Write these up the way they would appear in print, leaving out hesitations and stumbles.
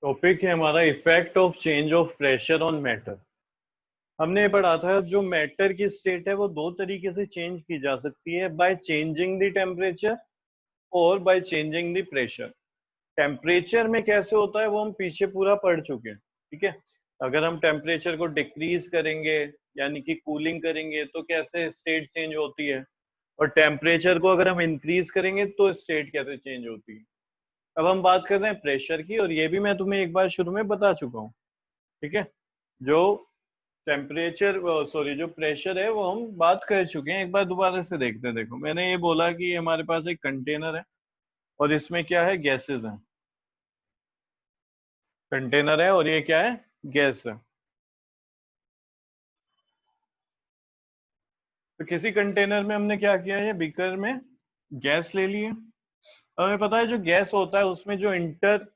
Topic है हमारा effect of change of pressure on matter. हमने ये पढ़ा था जो मैटर की स्टेट है वो दो तरीके से चेंज की जा सकती है, बाय चेंजिंग द टेम्परेचर और by changing the pressure. Temperature में कैसे होता है वो हम पीछे पूरा पढ़ चुके हैं, ठीक है। अगर हम टेम्परेचर को डिक्रीज करेंगे यानी कि कूलिंग करेंगे तो कैसे स्टेट चेंज होती है, और टेम्परेचर को अगर हम इंक्रीज करेंगे तो स्टेट कैसे चेंज होती है। अब हम बात कर रहे हैं प्रेशर की, और ये भी मैं तुम्हें एक बार शुरू में बता चुका हूँ, ठीक है। जो टेम्परेचर सॉरी जो प्रेशर है वो हम बात कर चुके हैं, एक बार दोबारा से देखते हैं। देखो मैंने ये बोला कि हमारे पास एक कंटेनर है और इसमें क्या है, गैसेस हैं। कंटेनर है और ये क्या है, गैस है। तो किसी कंटेनर में हमने क्या किया है, बीकर में गैस ले ली है। अब हमें पता है जो गैस होता है उसमें जो इंटर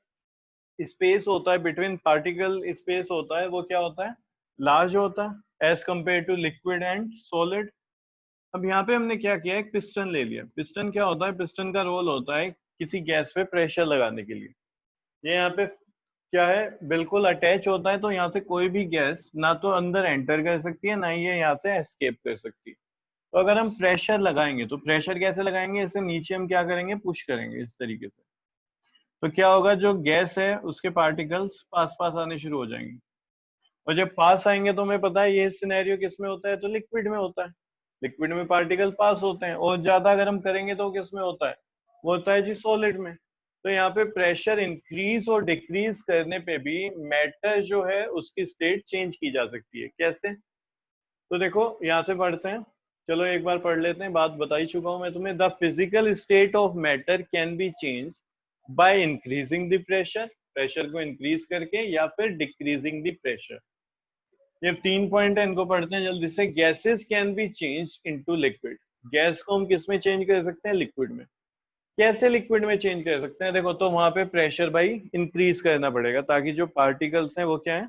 स्पेस होता है, बिटवीन पार्टिकल स्पेस होता है, वो क्या होता है, लार्ज होता है as compare to liquid and solid. अब यहाँ पे हमने क्या किया, एक पिस्टन ले लिया। पिस्टन क्या होता है, पिस्टन का रोल होता है किसी गैस पे प्रेशर लगाने के लिए। ये यहाँ पे क्या है, बिल्कुल अटैच होता है, तो यहाँ से कोई भी गैस ना तो अंदर एंटर कर सकती है ना ही ये यहाँ से एस्केप कर सकती है। तो अगर हम प्रेशर लगाएंगे तो प्रेशर कैसे लगाएंगे, इसे नीचे हम क्या करेंगे, पुश करेंगे इस तरीके से। तो क्या होगा, जो गैस है उसके पार्टिकल्स पास पास आने शुरू हो जाएंगे। और जब पास आएंगे तो हमें पता है ये सिनेरियो किस में होता है, तो लिक्विड में होता है। लिक्विड में पार्टिकल पास होते हैं, और ज्यादा अगर हम करेंगे तो किस में होता है, वो होता है जी सॉलिड में। तो यहाँ पे प्रेशर इंक्रीज और डिक्रीज करने पे भी मैटर जो है उसकी स्टेट चेंज की जा सकती है। कैसे, तो देखो यहाँ से पढ़ते हैं। चलो एक बार पढ़ लेते हैं, बात बता ही चुका हूं मैं तुम्हें। The physical state of matter can be change by increasing the pressure, pressure को इंक्रीज करके, या फिर डिक्रीजिंग द प्रेशर। ये 3 पॉइंट है, इनको पढ़ते हैं जल्दी से। Gases can be change into liquid, gas को हम किस में चेंज कर सकते हैं, लिक्विड में। कैसे लिक्विड में चेंज कर सकते हैं, देखो तो वहां पे प्रेशर भाई इंक्रीज करना पड़ेगा ताकि जो पार्टिकल्स हैं वो क्या है,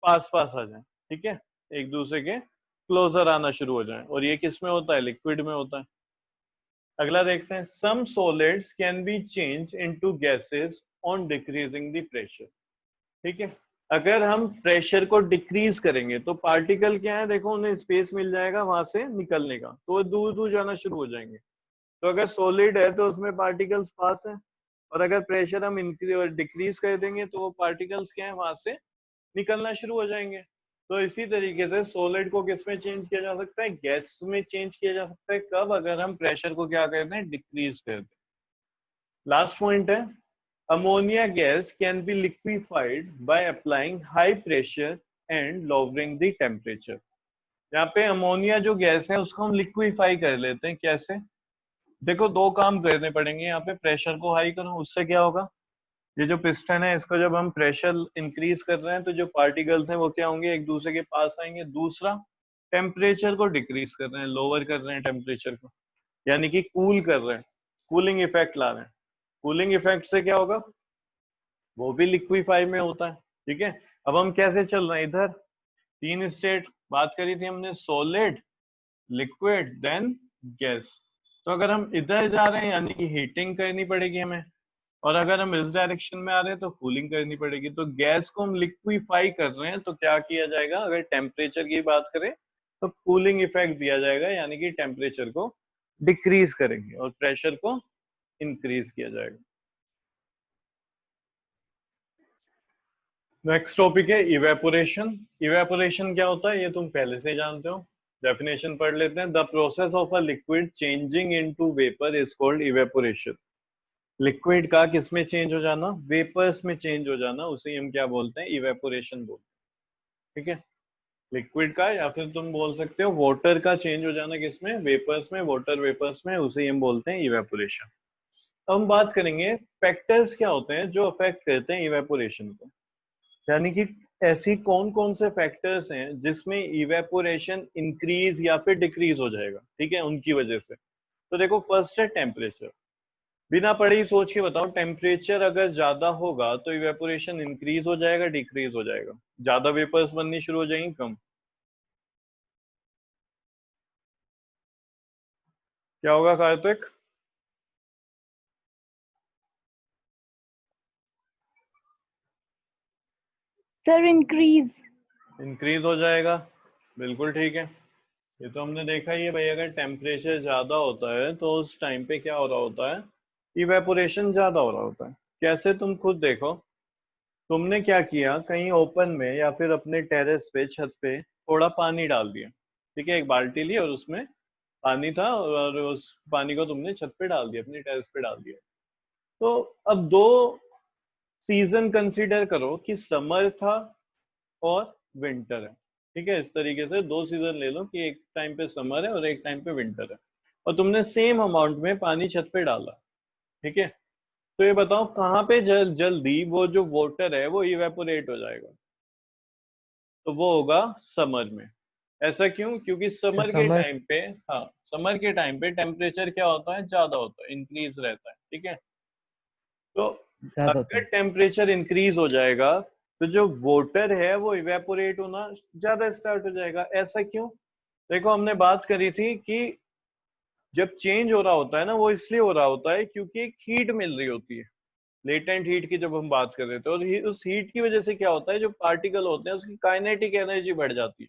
पास पास आ जाए, ठीक है, एक दूसरे के क्लोजर आना शुरू हो जाए। और ये किस में होता है, लिक्विड में होता है। अगला देखते हैं, some solids can be change into gases on decreasing the pressure, ठीक है। अगर हम प्रेशर को डिक्रीज करेंगे तो पार्टिकल क्या है, देखो उन्हें स्पेस मिल जाएगा वहां से निकलने का, तो वो दूर दूर जाना शुरू हो जाएंगे। तो अगर सॉलिड है तो उसमें पार्टिकल्स पास है, और अगर प्रेशर हम इंक्रीज और डिक्रीज कर देंगे तो वो पार्टिकल्स क्या है, वहां से निकलना शुरू हो जाएंगे। तो इसी तरीके से सॉलिड को किस में चेंज किया जा सकता है, गैस में चेंज किया जा सकता है। कब, अगर हम प्रेशर को क्या करते हैं, डिक्रीज करते हैं। लास्ट पॉइंट है, ammonia gas can be liquefied by applying high pressure and lowering the temperature. यहाँ पे अमोनिया जो गैस है उसको हम लिक्विफाई कर लेते हैं। कैसे, देखो दो काम करने पड़ेंगे यहाँ पे। प्रेशर को हाई करो, उससे क्या होगा, ये जो पिस्टन है इसको जब हम प्रेशर इंक्रीज कर रहे हैं तो जो पार्टिकल्स हैं वो क्या होंगे, एक दूसरे के पास आएंगे। दूसरा, टेम्परेचर को डिक्रीज कर रहे हैं, लोअर कर रहे हैं टेम्परेचर को, यानी कि कूल कर रहे हैं, कूलिंग इफेक्ट ला रहे हैं। कूलिंग इफेक्ट से क्या होगा, वो भी लिक्विफाई में होता है, ठीक है। अब हम कैसे चल रहे हैं, इधर तीन स्टेट बात करी थी हमने, सॉलिड, लिक्विड, देन गैस। तो अगर हम इधर जा रहे हैं यानी कि हीटिंग करनी पड़ेगी हमें, और अगर हम इस डायरेक्शन में आ रहे हैं तो कूलिंग करनी पड़ेगी। तो गैस को हम लिक्विफाई कर रहे हैं तो क्या किया जाएगा, अगर टेम्परेचर की बात करें तो कूलिंग इफेक्ट दिया जाएगा, यानी कि टेम्परेचर को डिक्रीज करेंगे और प्रेशर को इंक्रीज किया जाएगा। नेक्स्ट टॉपिक है इवेपोरेशन। इवेपोरेशन क्या होता है ये तुम पहले से ही जानते हो, डेफिनेशन पढ़ लेते हैं। The process of a liquid changing into vapour is called evaporation. Liquid का किसमें चेंज हो जाना, वेपर्स में चेंज हो जाना, उसे हम क्या बोलते हैं, इवेपोरेशन बोलते हैं, ठीक है। लिक्विड का, या फिर तुम बोल सकते हो वाटर का चेंज हो जाना, किसमें, वेपर्स में, वाटर वेपर्स में, उसे हम बोलते हैं इवेपोरेशन। अब हम बात करेंगे फैक्टर्स क्या होते हैं जो अफेक्ट करते हैं इवेपोरेशन को, यानी कि ऐसी कौन कौन से फैक्टर्स हैं जिसमें इवेपोरेशन इंक्रीज या फिर डिक्रीज हो जाएगा, ठीक है, उनकी वजह से। तो देखो फर्स्ट है टेम्परेचर। बिना पढ़े ही सोच के बताओ, टेम्परेचर अगर ज्यादा होगा तो इवेपोरेशन इंक्रीज हो जाएगा, डिक्रीज हो जाएगा, ज्यादा वेपर्स बननी शुरू हो जाएंगी, कम। क्या होगा कार्तिक, सर इंक्रीज। इंक्रीज हो जाएगा, बिल्कुल ठीक है। ये तो हमने देखा ही है भाई, अगर टेम्परेचर ज्यादा होता है तो उस टाइम पे क्या हो रहा होता है, इवेपोरेशन ज्यादा हो रहा होता है। कैसे, तुम खुद देखो, तुमने क्या किया, कहीं ओपन में या फिर अपने टेरेस पे, छत पे थोड़ा पानी डाल दिया, ठीक है, एक बाल्टी ली और उसमें पानी था और उस पानी को तुमने छत पे डाल दिया, अपनी टेरेस पे डाल दिया। तो अब दो सीजन कंसीडर करो कि समर था और विंटर है, ठीक है, इस तरीके से दो सीजन ले लो कि एक टाइम पे समर है और एक टाइम पे विंटर है, और तुमने सेम अमाउंट में पानी छत पे डाला, ठीक है। तो ये बताओ कहाँ पे जल्दी वो जो वाटर है वो इवेपोरेट हो जाएगा, तो वो होगा समर में। ऐसा क्यों? क्योंकि अच्छा समर के समर टाइम पे, हाँ, समर के टाइम पे टेम्परेचर क्या होता है, ज्यादा होता है, इंक्रीज रहता है, ठीक है। तो ज्यादा होता अगर है। टेम्परेचर इंक्रीज हो जाएगा तो जो वाटर है वो इवेपोरेट होना ज्यादा स्टार्ट हो जाएगा। ऐसा क्यों? देखो, हमने बात करी थी कि जब चेंज हो रहा होता है ना, वो इसलिए हो रहा होता है क्योंकि एक हीट मिल रही होती है, लेटेंट हीट की जब हम बात कर रहे थे, और उस हीट की वजह से क्या होता है, जो पार्टिकल होते हैं उसकी काइनेटिक एनर्जी बढ़ जाती है,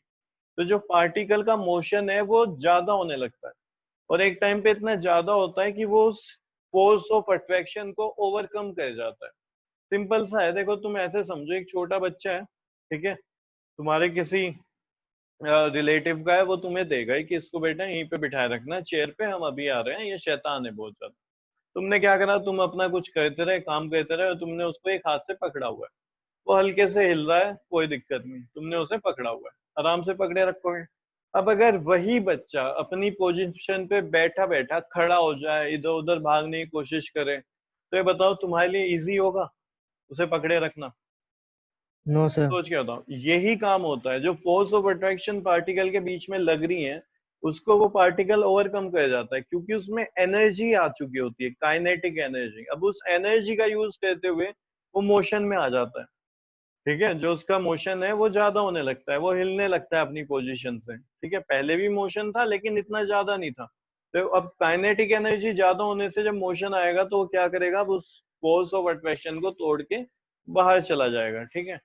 तो जो पार्टिकल का मोशन है वो ज्यादा होने लगता है, और एक टाइम पे इतना ज्यादा होता है कि वो उस फोर्स ऑफ अट्रैक्शन को ओवरकम कर जाता है। सिंपल सा है, देखो तुम ऐसे समझो, एक छोटा बच्चा है, ठीक है, तुम्हारे किसी रिलेटिव का है, वो तुम्हें देगा कि इसको बेटा यहीं पे बिठाए रखना चेयर पे, हम अभी आ रहे हैं, ये शैतान है बहुत ज्यादा। तुमने क्या करा, तुम अपना कुछ करते रहे, काम करते रहे, और तुमने उसको एक हाथ से पकड़ा हुआ है, वो हल्के से हिल रहा है, कोई दिक्कत नहीं, तुमने उसे पकड़ा हुआ है, आराम से पकड़े रखोगे। अब अगर वही बच्चा अपनी पोजीशन पे बैठा बैठा खड़ा हो जाए, इधर उधर भागने की कोशिश करे, तो ये बताओ तुम्हारे लिए इजी होगा उसे पकड़े रखना? No sir. सोच के बताओ, यही काम होता है, जो फोर्स ऑफ अट्रैक्शन पार्टिकल के बीच में लग रही है, उसको वो पार्टिकल ओवरकम कर जाता है, क्योंकि उसमें एनर्जी आ चुकी होती है, काइनेटिक एनर्जी। अब उस एनर्जी का यूज करते हुए वो मोशन में आ जाता है, ठीक है, जो उसका मोशन है वो ज्यादा होने लगता है, वो हिलने लगता है अपनी पोजीशन से, ठीक है, पहले भी मोशन था लेकिन इतना ज्यादा नहीं था। तो अब काइनेटिक एनर्जी ज्यादा होने से जब मोशन आएगा तो वो क्या करेगा, अब उस फोर्स ऑफ अट्रैक्शन को तोड़ के बाहर चला जाएगा, ठीक है।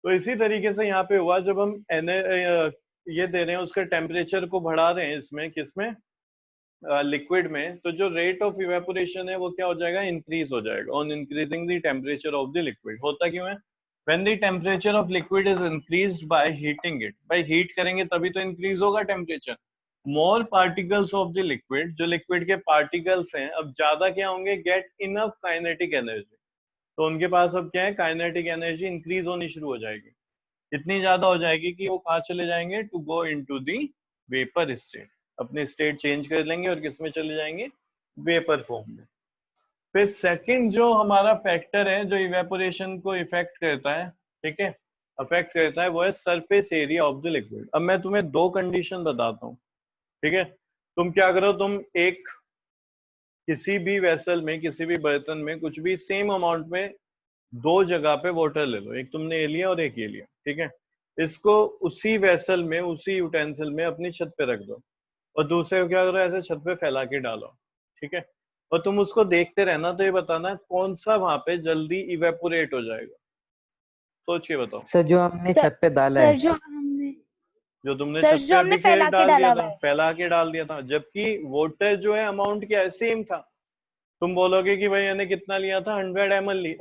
तो इसी तरीके से यहाँ पे हुआ, जब हम ये दे रहे हैं, उसके टेम्परेचर को बढ़ा रहे हैं, इसमें किसमें, लिक्विड में, तो जो रेट ऑफ इवेपोरेशन है वो क्या हो जाएगा, इंक्रीज हो जाएगा on increasing the temperature of the liquid. होता क्यों है? When the temperature of liquid is increased by heating it, भाई हीट करेंगे तभी तो इंक्रीज होगा temperature. More particles of the liquid, जो लिक्विड के पार्टिकल्स हैं अब ज्यादा क्या होंगे, गेट इनफ काइनेटिक एनर्जी, तो उनके पास अब क्या है, काइनेटिक एनर्जी इंक्रीज होनी शुरू हो जाएगी, इतनी ज्यादा हो जाएगी कि वो कहाँ चले जाएंगे, to go into the vapour state, अपनी स्टेट चेंज कर लेंगे और किसमें चले जाएंगे, वेपर फॉर्म में। फिर सेकंड जो हमारा फैक्टर है जो इवेपोरेशन को इफेक्ट करता है, ठीक है, अफेक्ट करता है, वो है surface area of the liquid. अब मैं तुम्हें दो कंडीशन बताता हूँ, ठीक है। तुम क्या करो, तुम एक किसी भी वेसल में, किसी भी बर्तन में कुछ भी सेम अमाउंट में दो जगह पे वाटर ले लो, एक तुमने ये लिया और एक ये लिया, ठीक है, इसको उसी वेसल में, उसी यूटेंसिल में अपनी छत पे रख दो, और दूसरे को क्या करो, ऐसे छत पे फैला के डालो, ठीक है, और तुम उसको देखते रहना, तो ये बताना कौन सा वहां पे जल्दी इवेपोरेट हो जाएगा, सोच के बताओ। सर जो हमने सर छत पे डाला सर है। जो हमने जो तुमने सर छत पे जो हमने अभी के फैला के डाल दिया डाला हुआ था, है। फैला के डाल दिया था, जबकि वाटर जो है अमाउंट क्या है, सेम था। तुम बोलोगे कि भाई मैंने कितना लिया था, 100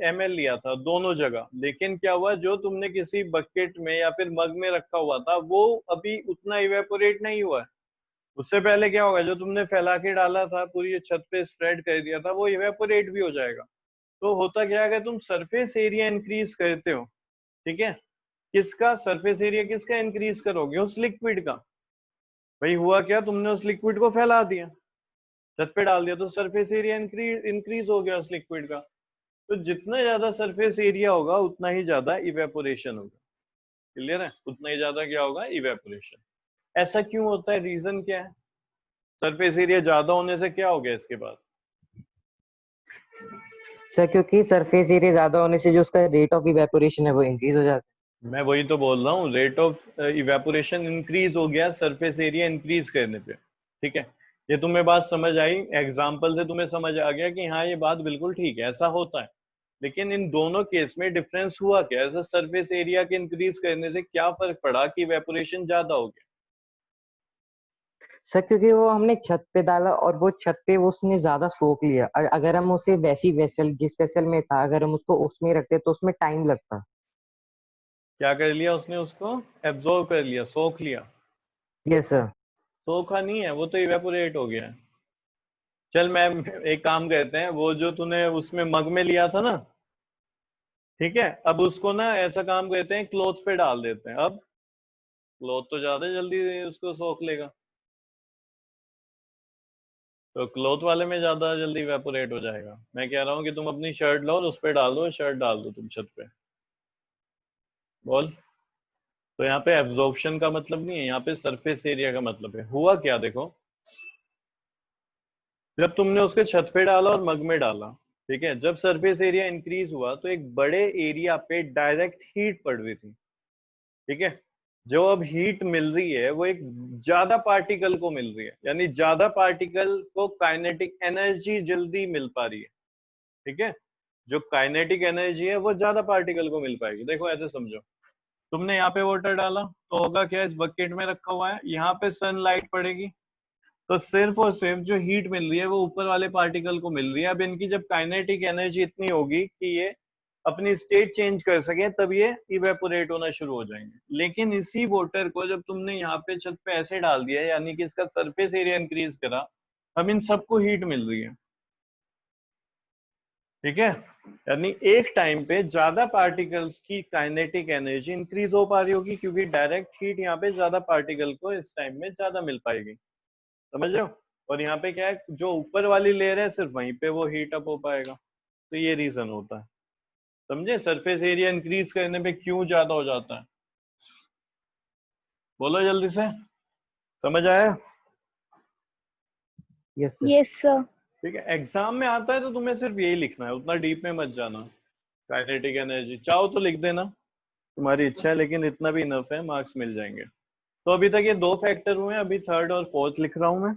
ml लिया था दोनों जगह, लेकिन क्या हुआ, जो तुमने किसी बकेट में या फिर मग में रखा हुआ था वो अभी उतना इवेपोरेट नहीं हुआ है। उससे पहले क्या होगा, जो तुमने फैला के डाला था, पूरी छत पे स्प्रेड कर दिया था, वो इवेपोरेट भी हो जाएगा। तो होता क्या है, अगर तुम सरफेस एरिया इंक्रीज करते हो, ठीक है, किसका सरफेस एरिया, किसका इंक्रीज करोगे, उस लिक्विड का। भाई हुआ क्या, तुमने उस लिक्विड को फैला दिया, छत पे डाल दिया, तो सरफेस एरिया इंक्रीज हो गया उस लिक्विड का। तो जितना ज्यादा सरफेस एरिया होगा उतना ही ज्यादा इवेपोरेशन होगा। क्लियर है? उतना ही ज्यादा क्या होगा, इवेपोरेशन। ऐसा क्यों होता है, रीजन क्या है? सरफेस एरिया ज्यादा होने से क्या हो गया इसके बाद? सर क्योंकि सरफेस एरिया ज्यादा होने से जो उसका रेट ऑफ इवेपोरेशन है वो इंक्रीज हो जाता मैं वही तो बोल रहा हूँ, रेट ऑफ इवेपोरेशन इंक्रीज हो गया सरफेस एरिया इंक्रीज करने पे, ठीक है। ये तुम्हें बात समझ आई, एग्जाम्पल से तुम्हें समझ आ गया कि हाँ ये बात बिल्कुल ठीक है, ऐसा होता है। लेकिन इन दोनों केस में डिफरेंस हुआ क्या? ऐसा सरफेस एरिया के इंक्रीज करने से क्या फर्क पड़ा कि इवेपोरेशन ज्यादा हो गया? सर क्योंकि वो हमने छत पे डाला और वो छत पे वो उसने ज्यादा सोख लिया। अगर हम उसे वैसी वेसल जिस वेसल में था अगर हम उसको उसमें रखते तो उसमें टाइम लगता। क्या कर लिया उसने? उसको एब्जॉर्ब कर लिया, सोख लिया। Yes sir. सोखा नहीं है, वो तो इवेपोरेट हो गया है। चल मैं एक काम करते हैं, वो जो तूने उसमें मग में लिया था ना, ठीक है, अब उसको ना ऐसा काम करते हैं, क्लोथ पे डाल देते हैं। अब क्लोथ तो ज्यादा जल्दी उसको सोख लेगा, तो क्लोथ वाले में ज्यादा जल्दी इवेपोरेट हो जाएगा। मैं कह रहा हूँ कि तुम अपनी शर्ट लो और उस पे डाल दो, शर्ट डाल दो तुम छत पे। बोल। तो यहाँ पे एब्जॉर्प्शन का मतलब नहीं है, यहाँ पे सरफेस एरिया का मतलब है। हुआ क्या देखो, जब तुमने उसके छत पे डाला और मग में डाला, ठीक है, जब सरफेस एरिया इंक्रीज हुआ तो एक बड़े एरिया पे डायरेक्ट हीट पड़ रही थी, ठीक है। जो अब हीट मिल रही है वो एक ज्यादा पार्टिकल को मिल रही है, यानी ज्यादा पार्टिकल को काइनेटिक एनर्जी जल्दी मिल पा रही है, ठीक है। जो काइनेटिक एनर्जी है वो ज्यादा पार्टिकल को मिल पाएगी। देखो ऐसे समझो, तुमने यहाँ पे वाटर डाला तो होगा क्या, इस बकेट में रखा हुआ है, यहाँ पे सनलाइट पड़ेगी, तो सिर्फ और सिर्फ जो हीट मिल रही है वो ऊपर वाले पार्टिकल को मिल रही है। अब इनकी जब काइनेटिक एनर्जी इतनी होगी कि ये अपनी स्टेट चेंज कर सके, तब ये इवेपोरेट होना शुरू हो जाएंगे। लेकिन इसी वाटर को जब तुमने यहाँ पे छत पे ऐसे डाल दिया, यानी कि इसका सरफेस एरिया इंक्रीज करा, अब इन सबको हीट मिल रही है, ठीक है। यानी एक टाइम पे ज्यादा पार्टिकल्स की काइनेटिक एनर्जी इंक्रीज हो पा रही होगी, क्योंकि डायरेक्ट हीट यहाँ पे ज्यादा पार्टिकल को इस टाइम में ज्यादा मिल पाएगी, समझ रहे हो। और यहाँ पे क्या है, जो ऊपर वाली लेयर है सिर्फ वहीं पे वो हीट अप हो पाएगा। तो ये रीजन होता है, समझे, सरफेस एरिया इंक्रीज करने पे क्यों ज्यादा हो जाता है। बोलो जल्दी से, समझ आया? Yes sir. Yes sir. ठीक है, एग्जाम में आता है तो तुम्हें सिर्फ यही लिखना है, उतना डीप में मत जाना। काइनेटिक एनर्जी चाहो तो लिख देना, तुम्हारी इच्छा है, लेकिन इतना भी इनफ है, मार्क्स मिल जाएंगे। तो अभी तक ये दो फैक्टर हुए हैं, अभी थर्ड और फोर्थ लिख रहा हूं मैं।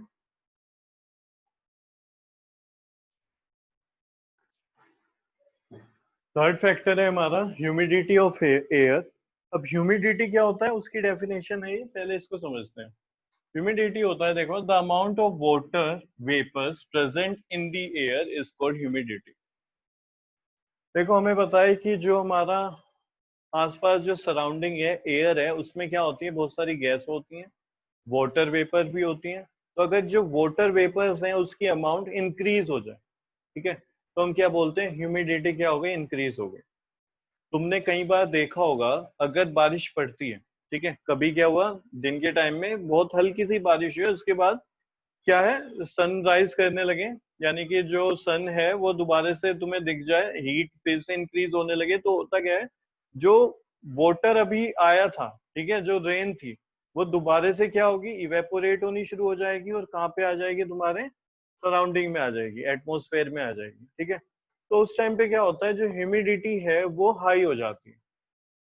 थर्ड फैक्टर है हमारा ह्यूमिडिटी ऑफ एयर। अब ह्यूमिडिटी क्या होता है, उसकी डेफिनेशन है ये, पहले इसको समझते हैं। ह्यूमिडिटी होता है, देखो, the amount of water vapours present in the air is called humidity. देखो हमें पता है कि जो हमारा आसपास जो सराउंडिंग है, एयर है, उसमें क्या होती है, बहुत सारी गैस होती हैं, वाटर वेपर भी होती हैं। तो अगर जो वाटर वेपर्स हैं उसकी अमाउंट इंक्रीज हो जाए, ठीक है, तो हम क्या बोलते हैं, ह्यूमिडिटी क्या हो गई, इंक्रीज हो गई। तुमने कई बार देखा होगा, अगर बारिश पड़ती है, ठीक है, कभी क्या हुआ, दिन के टाइम में बहुत हल्की सी बारिश हुई, उसके बाद क्या है, सनराइज करने लगे, यानी कि जो सन है वो दोबारा से तुम्हें दिख जाए, हीट फिर से इंक्रीज होने लगे, तो होता क्या है, जो वाटर अभी आया था, ठीक है, जो रेन थी, वो दोबारा से क्या होगी, इवेपोरेट होनी शुरू हो जाएगी, और कहाँ पे आ जाएगी, तुम्हारे सराउंडिंग में आ जाएगी, एटमोस्फेयर में आ जाएगी, ठीक है। तो उस टाइम पे क्या होता है, जो ह्यूमिडिटी है वो हाई हो जाती है,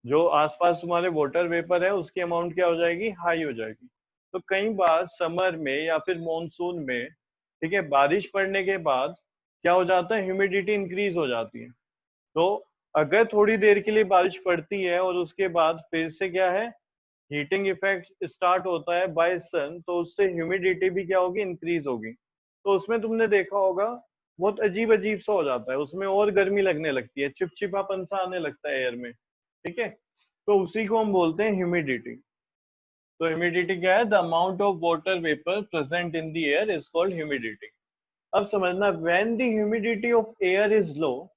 जो आसपास तुम्हारे वाटर वेपर है उसकी अमाउंट क्या हो जाएगी, हाई हो जाएगी। तो कई बार समर में या फिर मॉनसून में, ठीक है, बारिश पड़ने के बाद क्या हो जाता है, ह्यूमिडिटी इंक्रीज हो जाती है। तो अगर थोड़ी देर के लिए बारिश पड़ती है और उसके बाद फिर से क्या है, हीटिंग इफेक्ट स्टार्ट होता है बाय सन, तो उससे ह्यूमिडिटी भी क्या होगी, इंक्रीज होगी। तो उसमें तुमने देखा होगा, बहुत अजीब अजीब सा हो जाता है, उसमें और गर्मी लगने लगती है, चिपचिपापन सा आने लगता है एयर में, ठीक है। तो उसी को हम बोलते हैं ह्यूमिडिटी। तो ह्यूमिडिटी क्या है, the amount of water vapour present in the air is called humidity. अब समझना, when the humidity of air is low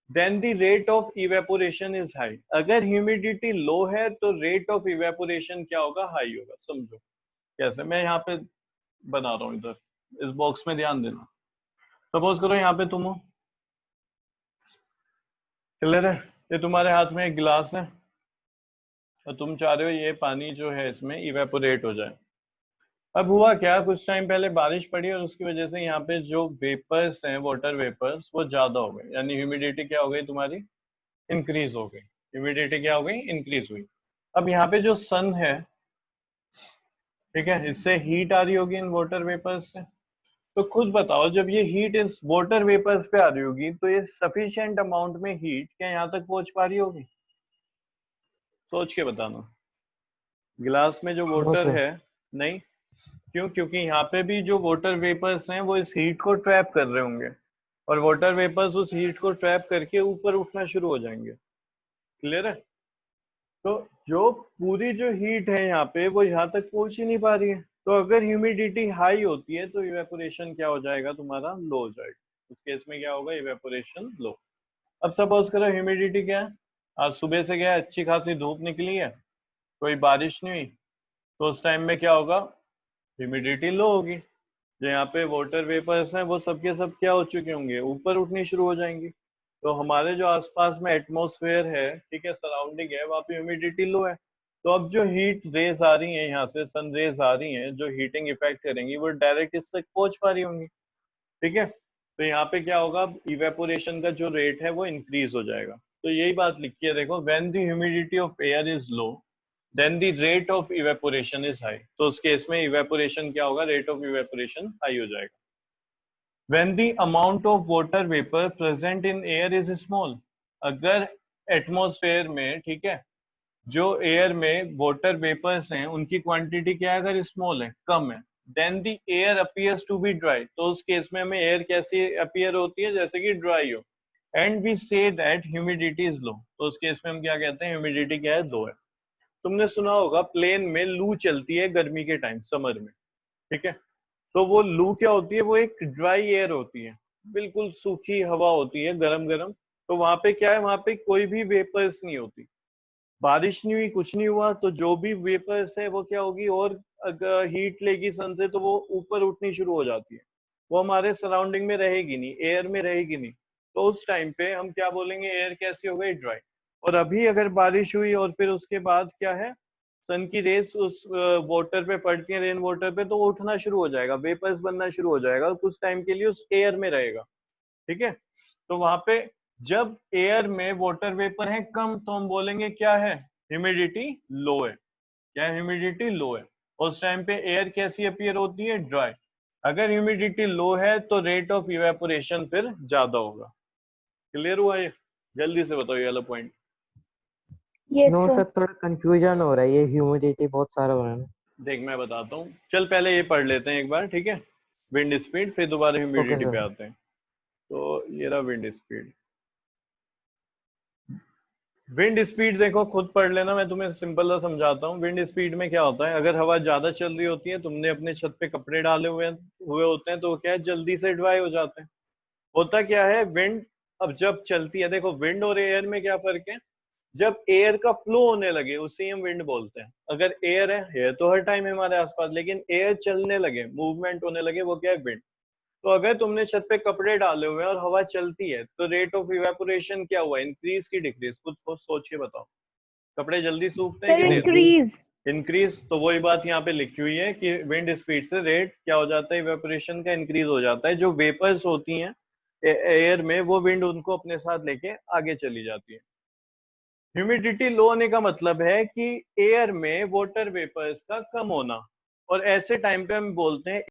then the rate of evaporation is high. अगर ह्यूमिडिटी लो है तो रेट ऑफ इवेपोरेशन क्या होगा, high होगा। समझो कैसे, मैं यहाँ पे बना रहा हूँ, इधर इस बॉक्स में ध्यान देना। सपोज करो यहाँ पे तुम हो, क्लियर है, ये तुम्हारे हाथ में एक गिलास है और तुम चाह रहे हो ये पानी जो है इसमें इवेपोरेट हो जाए। अब हुआ क्या, कुछ टाइम पहले बारिश पड़ी और उसकी वजह से यहाँ पे जो वेपर्स हैं, वाटर वेपर्स, वो ज्यादा हो गए, यानी ह्यूमिडिटी क्या हो गई तुम्हारी, इंक्रीज हो गई। ह्यूमिडिटी क्या हो गई, इंक्रीज हुई। अब यहाँ पे जो सन है, ठीक है, इससे हीट आ रही होगी इन वाटर वेपर्स से, तो खुद बताओ, जब ये हीट इस वाटर वेपर्स पे आ रही होगी तो ये सफिशिएंट अमाउंट में हीट क्या यहाँ तक पहुंच पा रही होगी? सोच के बताना। गिलास में जो नो वाटर सर। है, नहीं। क्यों? क्योंकि यहाँ पे भी जो वाटर वेपर्स हैं वो इस हीट को ट्रैप कर रहे होंगे, और वाटर वेपर्स उस हीट को ट्रैप करके ऊपर उठना शुरू हो जाएंगे। क्लियर है? तो जो पूरी जो हीट है यहाँ पे वो यहाँ तक पहुंच ही नहीं पा रही है। तो अगर ह्यूमिडिटी हाई होती है तो इवेपोरेशन क्या हो जाएगा तुम्हारा? लो हो जाएगा। उस केस में क्या होगा? इवेपोरेशन लो। अब सपोज करो ह्यूमिडिटी क्या है, आज सुबह से क्या है, अच्छी खासी धूप निकली है, कोई बारिश नहीं हुई, तो उस टाइम में क्या होगा? ह्यूमिडिटी लो होगी। जो यहाँ पे वाटर वेपर्स हैं वो सबके सब क्या हो चुके होंगे? ऊपर उठनी शुरू हो जाएंगी। तो हमारे जो आसपास में एटमॉस्फेयर है, ठीक है, सराउंडिंग है, वहाँ पे ह्यूमिडिटी लो है। तो अब जो हीट रेज आ रही है, यहाँ से सन रेज आ रही हैं जो हीटिंग इफेक्ट करेंगी, वो डायरेक्ट इस तक पहुंच पा रही होंगी। ठीक है, तो यहाँ पे क्या होगा? इवेपोरेशन का जो रेट है वो इंक्रीज हो जाएगा। तो यही बात लिखी है, देखो, when the humidity of air is low then the rate of evaporation is high. तो उस केस में इवेपोरेशन क्या होगा? रेट ऑफ इवेपोरेशन हाई हो जाएगा। when the amount of water vapor present in air is small, अगर atmosphere में, ठीक है, जो एयर में वाटर वेपर्स हैं उनकी क्वांटिटी क्या है? अगर स्मॉल है, कम है, then the air appears to be dry. तो उस केस में हमें एयर कैसी अपीयर होती है? जैसे कि ड्राई हो। And we say that humidity is low. तो उस केस में हम क्या कहते हैं? ह्यूमिडिटी क्या है? लो है। तुमने सुना होगा प्लेन में लू चलती है गर्मी के टाइम, समर में, ठीक है, तो वो लू क्या होती है? वो एक ड्राई एयर होती है, बिल्कुल सूखी हवा होती है, गरम गरम। तो वहां पे क्या है? वहां पे कोई भी वेपर्स नहीं होती, बारिश नहीं हुई, कुछ नहीं हुआ, तो जो भी वेपर्स है वो क्या होगी? और अगर हीट लेगी सन से तो वो ऊपर उठनी शुरू हो जाती है, वो हमारे सराउंडिंग में रहेगी नहीं, एयर में रहेगी नहीं। तो उस टाइम पे हम क्या बोलेंगे? एयर कैसी हो गई? ड्राई। और अभी अगर बारिश हुई और फिर उसके बाद क्या है, सन की रेस उस वाटर पे पड़ती है, रेन वाटर पे, तो वो उठना शुरू हो जाएगा, वेपर्स बनना शुरू हो जाएगा, और कुछ टाइम के लिए उस एयर में रहेगा। ठीक है, तो वहां पे जब एयर में वाटर वेपर है कम, तो हम बोलेंगे क्या है? ह्यूमिडिटी लो है। क्या? ह्यूमिडिटी लो है। उस टाइम पे एयर कैसी अपीयर होती है? ड्राई। अगर ह्यूमिडिटी लो है तो रेट ऑफ इवेपोरेशन फिर ज्यादा होगा। क्लियर हुआ ये? जल्दी से बताओ ये वाला point. Yes no sir. Sir, थोड़ा कंफ्यूजन हो रहा है, ये ह्यूमिडिटी बहुत सारा हो रहा है ना। देख मैं बताता हूँ, चल पहले ये पढ़ लेते हैं एक बार, ठीक है, विंड स्पीड, फिर दोबारा ओके ह्यूमिडिटी पे सर। आते हैं। तो ये रहा विंड स्पीड। विंड स्पीड देखो, खुद पढ़ लेना, मैं तुम्हें सिंपल सा समझाता हूँ। विंड स्पीड में क्या होता है? अगर हवा ज्यादा चल रही होती है, तुमने अपने छत पे कपड़े डाले हुए हुए होते हैं, तो वो क्या है? जल्दी से ड्राई हो जाते हैं। होता क्या है? विंड अब जब चलती है, देखो विंड और एयर में क्या फर्क है? जब एयर का फ्लो होने लगे उसे हम विंड बोलते हैं। अगर एयर है, एयर तो हर टाइम है हमारे आसपास, लेकिन एयर चलने लगे, मूवमेंट होने लगे, वो क्या है? विंड। तो अगर तुमने छत पे कपड़े डाले हुए हैं और हवा चलती है, तो रेट ऑफ इवेपोरेशन क्या हुआ? इंक्रीज की डिक्रीज? कुछ सोच के बताओ। कपड़े जल्दी सूखते हैं सर कि देर से? इंक्रीज। इंक्रीज। इंक्रीज। तो वही बात यहाँ पे लिखी हुई है कि विंड स्पीड से रेट क्या हो जाता है? इवेपोरेशन का इंक्रीज हो जाता है। जो वेपर्स होती हैं एयर में, वो विंड उनको अपने साथ लेके आगे चली जाती है। ह्यूमिडिटी लो होने का मतलब है कि एयर में वाटर वेपर्स का कम होना, और ऐसे टाइम पे हम बोलते हैं